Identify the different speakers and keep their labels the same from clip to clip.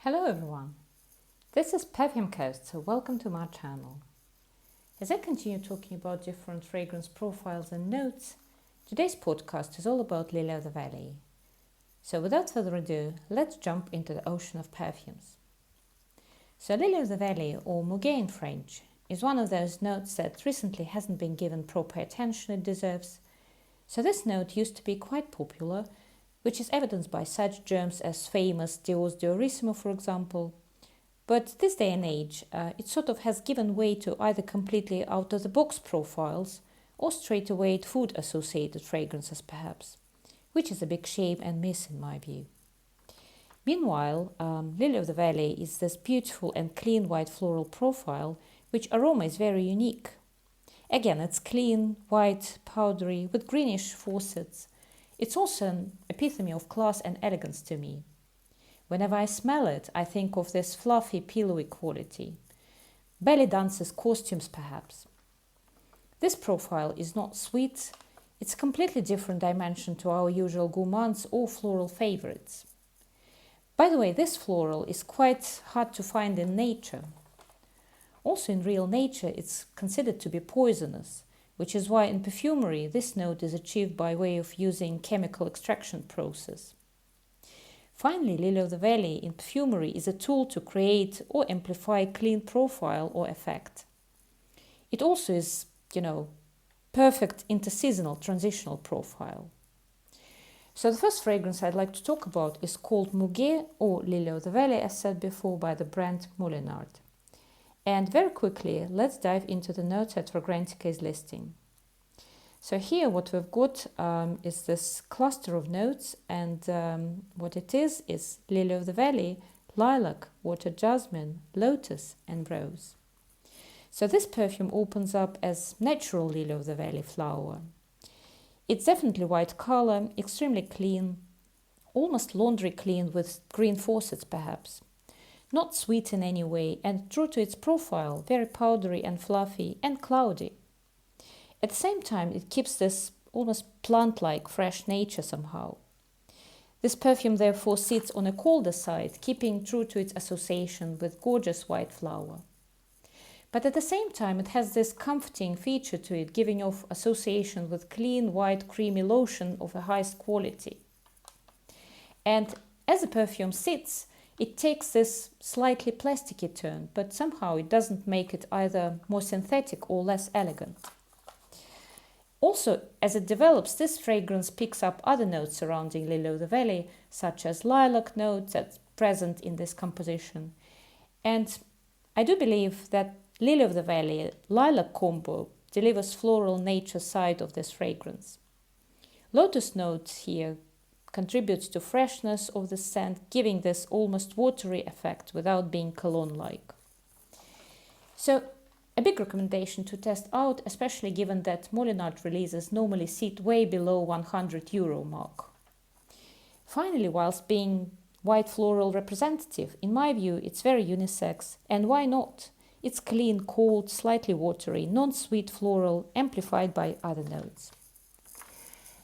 Speaker 1: Hello everyone, this is Perfume Coast, so welcome to my channel. As I continue talking about different fragrance profiles and notes, today's podcast is all about Lily of the Valley. So without further ado, let's jump into the ocean of perfumes. So Lily of the Valley, or Muguet in French, is one of those notes that recently hasn't been given proper attention it deserves. So this note used to be quite popular, which is evidenced by such germs as famous Dior's Diorissimo, for example. But this day and age, it sort of has given way to either completely out-of-the-box profiles or straight-away food-associated fragrances, perhaps, which is a big shame and miss in my view. Meanwhile, Lily of the Valley is this beautiful and clean white floral profile, which aroma is very unique. Again, it's clean, white, powdery, with greenish faucets. It's also an epitome of class and elegance to me. Whenever I smell it, I think of this fluffy, pillowy quality. Belly dances, costumes perhaps. This profile is not sweet, it's a completely different dimension to our usual gourmands or floral favorites. By the way, this floral is quite hard to find in nature. Also in real nature, it's considered to be poisonous, which is why in perfumery this note is achieved by way of using chemical extraction process. Finally, Lily of the Valley in perfumery is a tool to create or amplify clean profile or effect. It also is, perfect interseasonal transitional profile. So the first fragrance I'd like to talk about is called Muguet or Lily of the Valley, as said before, by the brand Molinard. And very quickly, let's dive into the notes at Fragrantica's listing. So here what we've got is this cluster of notes, and what it is Lily of the Valley, lilac, water jasmine, lotus and rose. So this perfume opens up as natural Lily of the Valley flower. It's definitely white color, extremely clean, almost laundry clean with green faucets perhaps. Not sweet in any way, and true to its profile, very powdery and fluffy and cloudy. At the same time, it keeps this almost plant-like fresh nature somehow. This perfume therefore sits on a colder side, keeping true to its association with gorgeous white flower. But at the same time, it has this comforting feature to it, giving off association with clean, white, creamy lotion of the highest quality. And as the perfume sits, it takes this slightly plasticky turn, but somehow it doesn't make it either more synthetic or less elegant. Also, as it develops, this fragrance picks up other notes surrounding Lily of the Valley, such as lilac notes that's present in this composition. And I do believe that Lily of the Valley lilac combo delivers floral nature side of this fragrance. Lotus notes here contributes to freshness of the scent, giving this almost watery effect without being cologne-like. So, a big recommendation to test out, especially given that Molinard releases normally sit way below €100 mark. Finally, whilst being white floral representative, in my view, it's very unisex, and why not? It's clean, cold, slightly watery, non-sweet floral, amplified by other notes.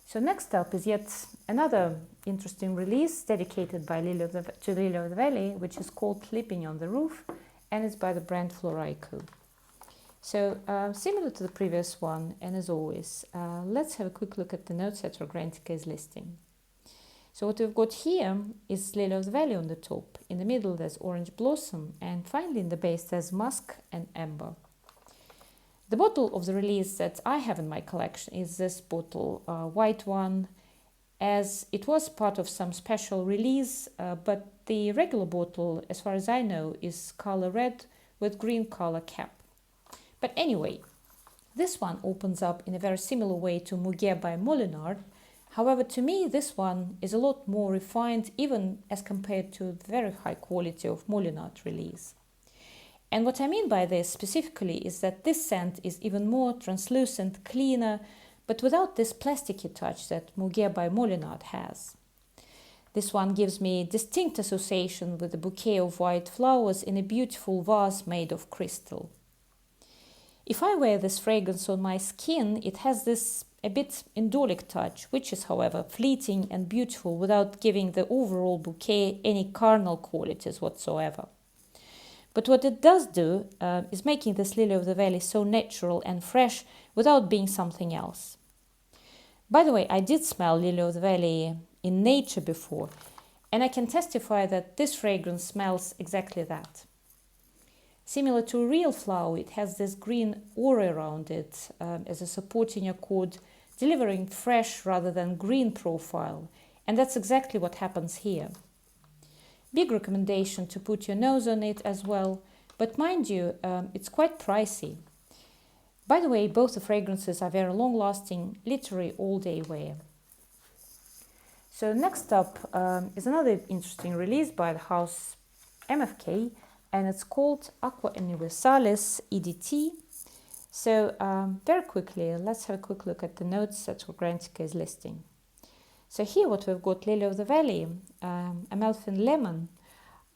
Speaker 1: So next up is yet another interesting release dedicated by Lily of the Valley, which is called Sleeping on the Roof, and it's by the brand Floraiku. So similar to the previous one, and as always, let's have a quick look at the notes at Fragrantica's listing. So what we've got here is Lily of the Valley on the top. In the middle there's orange blossom, and finally in the base there's musk and amber. The bottle of the release that I have in my collection is this bottle, white one, as it was part of some special release, but the regular bottle, as far as I know, is color red with green color cap. But anyway, this one opens up in a very similar way to Muguet by Molinard. However, to me, this one is a lot more refined, even as compared to the very high quality of Molinard release. And what I mean by this specifically is that this scent is even more translucent, cleaner, but without this plasticky touch that Muguet by Molinard has. This one gives me distinct association with a bouquet of white flowers in a beautiful vase made of crystal. If I wear this fragrance on my skin, it has this a bit indolic touch, which is, however, fleeting and beautiful without giving the overall bouquet any carnal qualities whatsoever. But what it does do is making this lily of the valley so natural and fresh without being something else. By the way, I did smell lily of the valley in nature before, and I can testify that this fragrance smells exactly that. Similar to a real flower, it has this green aura around it as a supporting accord, delivering fresh rather than green profile, and that's exactly what happens here. Big recommendation to put your nose on it as well, but mind you, it's quite pricey. By the way, both the fragrances are very long-lasting, literally all-day wear. So next up is another interesting release by the house MFK, and it's called Aqua Universalis EDT. So very quickly, let's have a quick look at the notes that Kurkdijan is listing. So here what we've got, Lily of the Valley, Amalfi Lemon.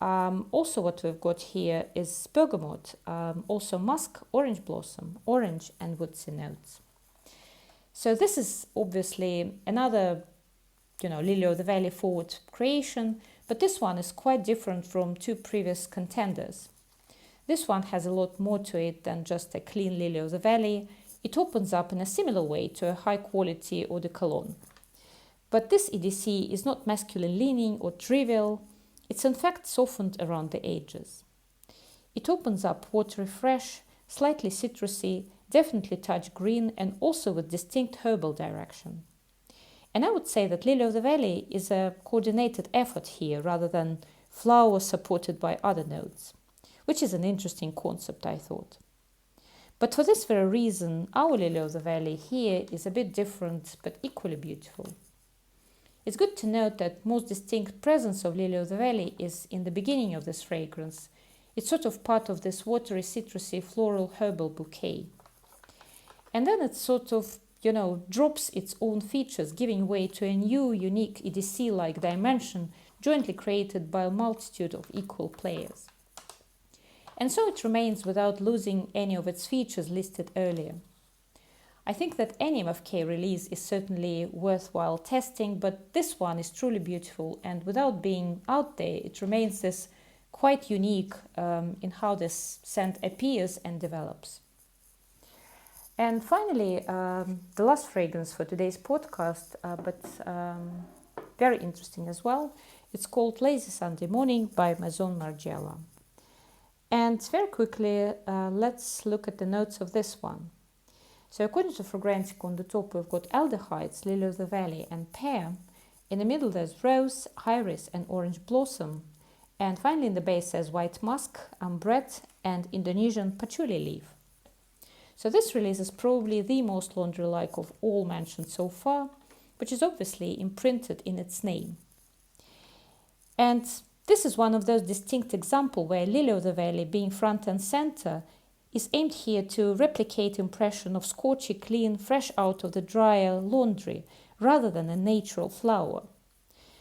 Speaker 1: Also what we've got here is bergamot, also musk, orange blossom, orange and woodsy notes. So this is obviously another, Lily of the Valley forward creation, but this one is quite different from two previous contenders. This one has a lot more to it than just a clean Lily of the Valley. It opens up in a similar way to a high quality eau de cologne. But this EDC is not masculine leaning or trivial. It's in fact softened around the edges. It opens up watery fresh, slightly citrusy, definitely touch green, and also with distinct herbal direction. And I would say that Lily of the Valley is a coordinated effort here rather than flower supported by other notes, which is an interesting concept, I thought. But for this very reason, our Lily of the Valley here is a bit different but equally beautiful. It's good to note that most distinct presence of Lily of the Valley is in the beginning of this fragrance. It's sort of part of this watery, citrusy, floral, herbal bouquet. And then it sort of, drops its own features, giving way to a new, unique EDC-like dimension jointly created by a multitude of equal players. And so it remains without losing any of its features listed earlier. I think that any MFK release is certainly worthwhile testing, but this one is truly beautiful, and without being out there, it remains this quite unique in how this scent appears and develops. And finally, the last fragrance for today's podcast, but very interesting as well. It's called Lazy Sunday Morning by Maison Margiela. And very quickly, let's look at the notes of this one. So according to Floraiku, on the top we've got aldehydes, Lily of the Valley and pear. In the middle there's rose, iris and orange blossom. And finally in the base there's white musk, ambrette and Indonesian patchouli leaf. So this release is probably the most laundry-like of all mentioned so far, which is obviously imprinted in its name. And this is one of those distinct examples where Lily of the Valley, being front and center, is aimed here to replicate impression of scorchy, clean, fresh out of the dryer laundry, rather than a natural flower.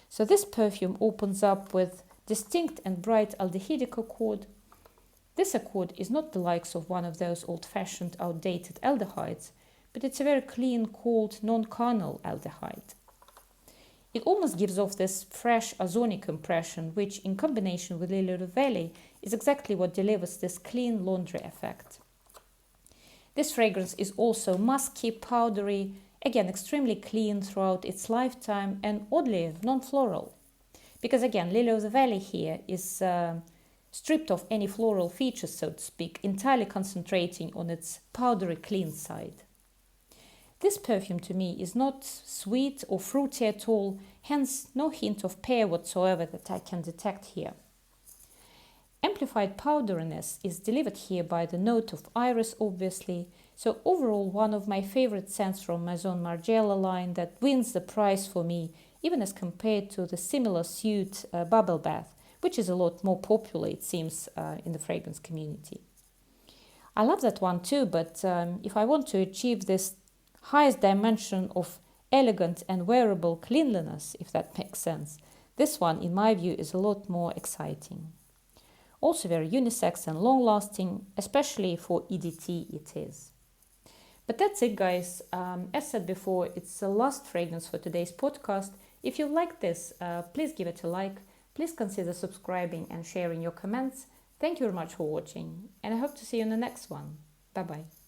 Speaker 1: So this perfume opens up with distinct and bright aldehydic accord. This accord is not the likes of one of those old-fashioned, outdated aldehydes, but it's a very clean, cold, non-carnal aldehyde. It almost gives off this fresh ozonic impression, which, in combination with Lily of the Valley, is exactly what delivers this clean laundry effect. This fragrance is also musky, powdery, again extremely clean throughout its lifetime, and oddly non-floral. Because again, Lily of the Valley here is stripped of any floral features, so to speak, entirely concentrating on its powdery clean side. This perfume to me is not sweet or fruity at all, hence no hint of pear whatsoever that I can detect here. Amplified powderiness is delivered here by the note of iris, obviously, so overall one of my favorite scents from Maison Margiela line that wins the prize for me, even as compared to the similar suit Bubble Bath, which is a lot more popular, it seems, in the fragrance community. I love that one too, but if I want to achieve this highest dimension of elegant and wearable cleanliness, if that makes sense, this one, in my view, is a lot more exciting. Also very unisex and long-lasting, especially for EDT it is. But that's it, guys. As said before, it's the last fragrance for today's podcast. If you like this, please give it a like. Please consider subscribing and sharing your comments. Thank you very much for watching, and I hope to see you in the next one. Bye-bye.